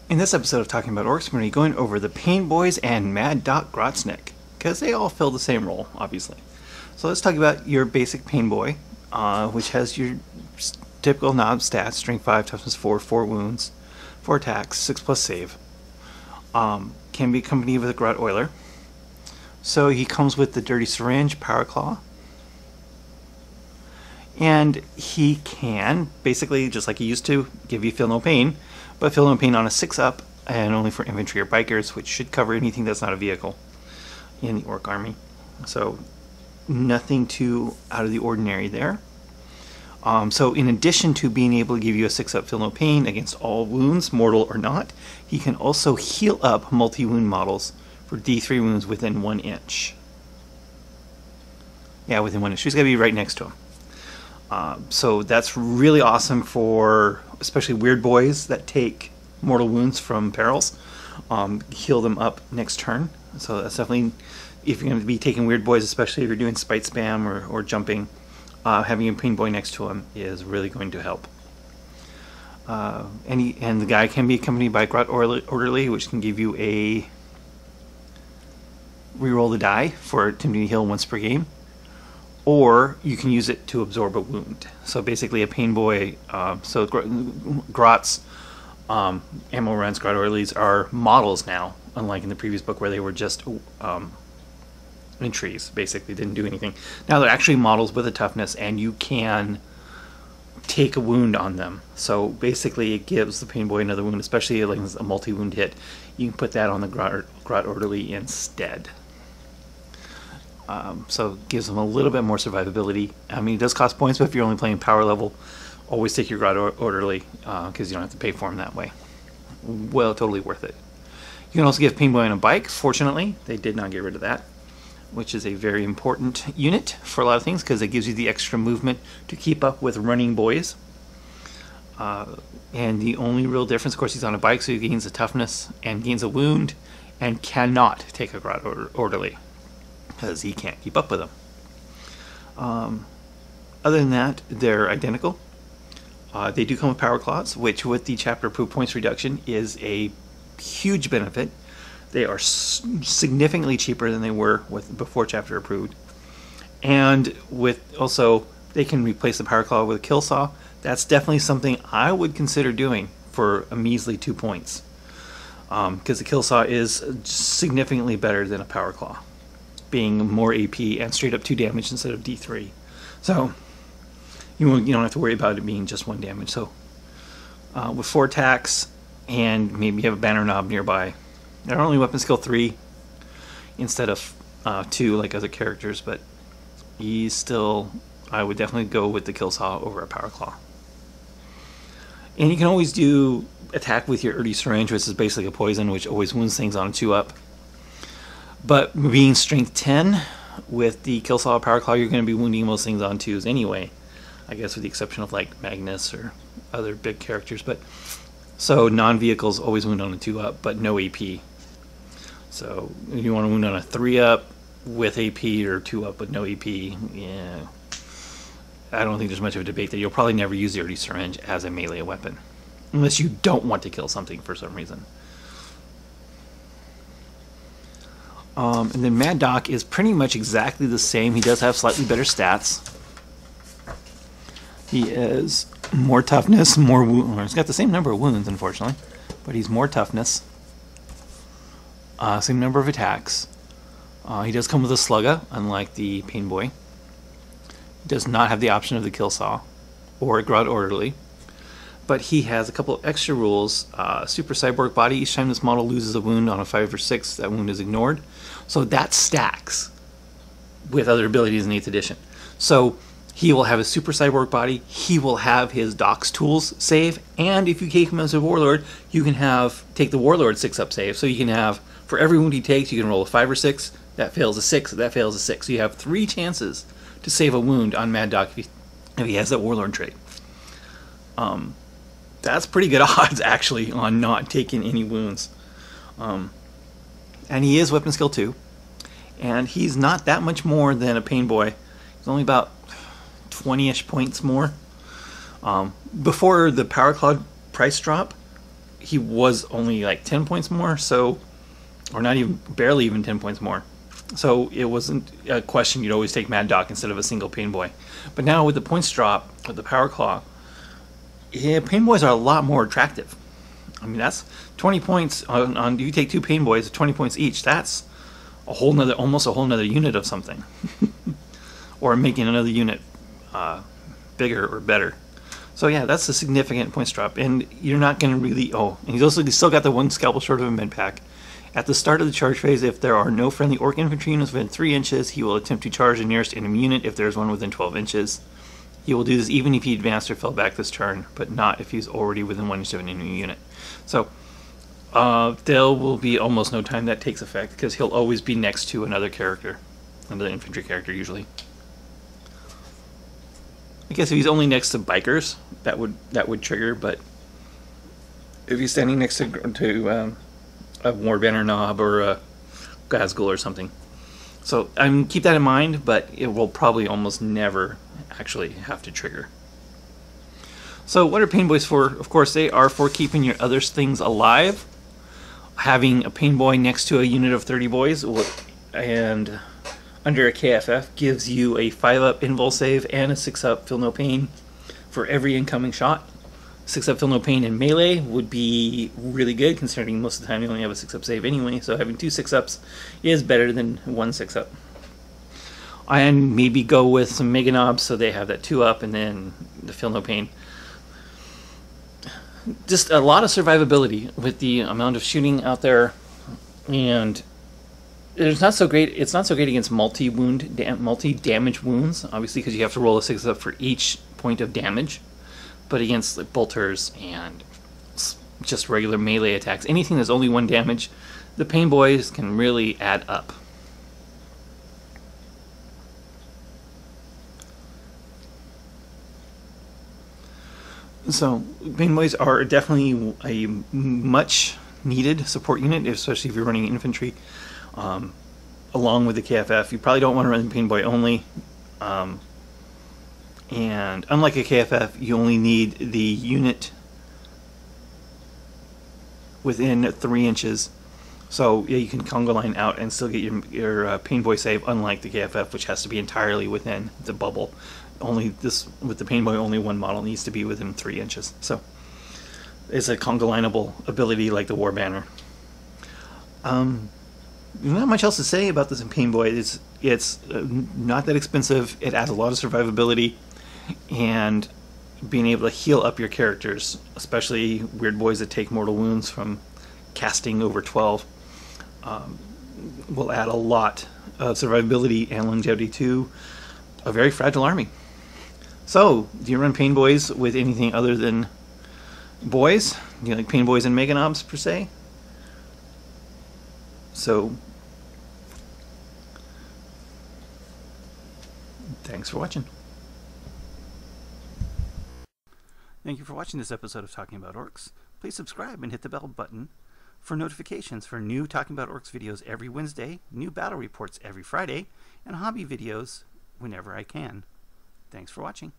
In this episode of Talking About Orks, we're going to be going over the Painboys and Mad Doc Grotznick, because they all fill the same role, obviously. So let's talk about your basic Painboy, which has your typical knob stats: strength 5, toughness 4, 4 wounds, 4 attacks, 6+ save. Can be accompanied with a Grot Oiler. So he comes with the Dirty Syringe, Power Claw. And he can, basically, just like he used to, give you Feel No Pain, but Feel No Pain on a 6-up, and only for infantry or bikers, which should cover anything that's not a vehicle in the Orc army. So nothing too out of the ordinary there. So in addition to being able to give you a 6-up Feel No Pain against all wounds, mortal or not, he can also heal up multi-wound models for D3 wounds within 1 inch. Yeah, within 1 inch. He's got to be right next to him. So that's really awesome for especially weird boys that take mortal wounds from perils. Heal them up next turn. So that's definitely, if you're going to be taking weird boys, especially if you're doing spite spam or jumping, having a Painboy next to him is really going to help. And the guy can be accompanied by Grot Orderly, which can give you a reroll the die for attempting to heal once per game. Or you can use it to absorb a wound. So basically a Painboy, Grots, Ammo Rants, Grot Orderlies are models now, unlike in the previous book where they were just entries, basically didn't do anything. Now they're actually models with a toughness, and you can take a wound on them. So basically it gives the Painboy another wound, especially like a multi-wound hit. You can put that on the Grot Orderly instead. So it gives them a little bit more survivability. I mean, it does cost points, but if you're only playing power level, always take your Grot Orderly, because you don't have to pay for them that way. Well, totally worth it. You can also give Painboy on a bike. Fortunately, they did not get rid of that, which is a very important unit for a lot of things, because it gives you the extra movement to keep up with running boys. And the only real difference, of course, he's on a bike, so he gains a toughness and gains a wound, and cannot take a Grot Orderly, because he can't keep up with them. Other than that, they're identical. They do come with Power Claws, which with the chapter approved points reduction is a huge benefit. They are significantly cheaper than they were before chapter approved. And with also, they can replace the Power Claw with a Kill Saw. That's definitely something I would consider doing for a measly 2 points. Because the Kill Saw is significantly better than a Power Claw, being more AP and straight up 2 damage instead of D3. So you don't have to worry about it being just 1 damage. So with 4 attacks, and maybe you have a banner knob nearby, they're only weapon skill 3 instead of 2 like other characters, but he's still, I would definitely go with the Kill Saw over a Power Claw. And you can always do attack with your Dirty Syringe, which is basically a poison, which always wounds things on a 2-up. But being strength 10 with the Kill Saw or Power Claw, you're going to be wounding most things on 2s anyway, I guess, with the exception of like Magnus or other big characters. But so non-vehicles always wound on a 2-up, but no AP. So if you want to wound on a 3-up with AP or 2-up with no AP, yeah, I don't think there's much of a debate that you'll probably never use the Dirty Syringe as a melee weapon, unless you don't want to kill something for some reason. And then Mad Doc is pretty much exactly the same. He does have slightly better stats. He is more toughness, more wounds. He's got the same number of wounds, unfortunately, but he's more toughness. Same number of attacks. He does come with a Slugga, unlike the Painboy. He does not have the option of the Kill Saw or a Grot Orderly. But he has a couple of extra rules. Super Cyborg Body. Each time this model loses a wound on a 5 or 6, that wound is ignored. So that stacks with other abilities in 8th edition. So he will have a Super Cyborg Body. He will have his Doc's Tools save. And if you take him as a Warlord, you can take the Warlord 6-up save. So you can have, for every wound he takes, you can roll a 5 or 6. That fails a 6. That fails a 6. So you have 3 chances to save a wound on Mad Doc if he has that Warlord trait. That's pretty good odds, actually, on not taking any wounds. And he is weapon skill 2. And he's not that much more than a Painboy. He's only about 20-ish points more. Before the Power Claw price drop, he was only like 10 points more, so, or not even, barely even 10 points more. So it wasn't a question. You'd always take Mad Doc instead of a single Painboy. But now with the points drop, with the Power Claw, yeah, Painboys are a lot more attractive. I mean, that's 20 points on you take two Painboys, 20 points each. That's a whole nother, almost a whole nother unit of something. Or making another unit bigger or better. So yeah, that's a significant points drop. And you're not going to really, oh, and he's still got the one scalpel short of a med pack. At the start of the charge phase, if there are no friendly Ork infantry units within 3 inches, he will attempt to charge the nearest enemy unit if there is one within 12 inches. He will do this even if he advanced or fell back this turn, but not if he's already within 1 inch of an enemy unit. So there will be almost no time that takes effect, because he'll always be next to another character, another infantry character usually. I guess if he's only next to bikers, that would trigger, but if he's standing next to a Warbanner Knob or a Gazgul or something. So keep that in mind, but it will probably almost never actually have to trigger. So what are Painboys for? Of course, they are for keeping your other things alive. Having a Painboy next to a unit of 30 boys and under a KFF gives you a 5-up invul save and a 6-up feel no pain for every incoming shot. 6-up feel no pain in melee would be really good, considering most of the time you only have a 6-up save anyway, so having 2 6-ups is better than 1 6-up. And maybe go with some Mega Knobs so they have that 2-up and then the feel no pain. Just a lot of survivability with the amount of shooting out there, and it's not so great against multi-damage wounds, obviously, because you have to roll a 6-up for each point of damage. But against like bolters and just regular melee attacks, anything that's only 1 damage, the Painboys can really add up. So Painboys are definitely a much needed support unit, especially if you're running infantry. Along with the KFF, you probably don't want to run the Painboy only. And unlike a KFF, you only need the unit within 3 inches. So yeah, you can conga line out and still get your Painboy save, unlike the KFF, which has to be entirely within the bubble. Only this, with the Painboy, only one model needs to be within 3 inches. So it's a conga lineable ability like the Warbanner. Not much else to say about this in Painboy. It's not that expensive. It adds a lot of survivability. And being able to heal up your characters, especially weird boys that take mortal wounds from casting over 12, will add a lot of survivability and longevity to a very fragile army. So, do you run Painboys with anything other than boys? Do you like Painboys and Mega Knobs per se? So, thanks for watching. Thank you for watching this episode of Talking About Orks. Please subscribe and hit the bell button for notifications for new Talking About Orks videos every Wednesday, new battle reports every Friday, and hobby videos whenever I can. Thanks for watching.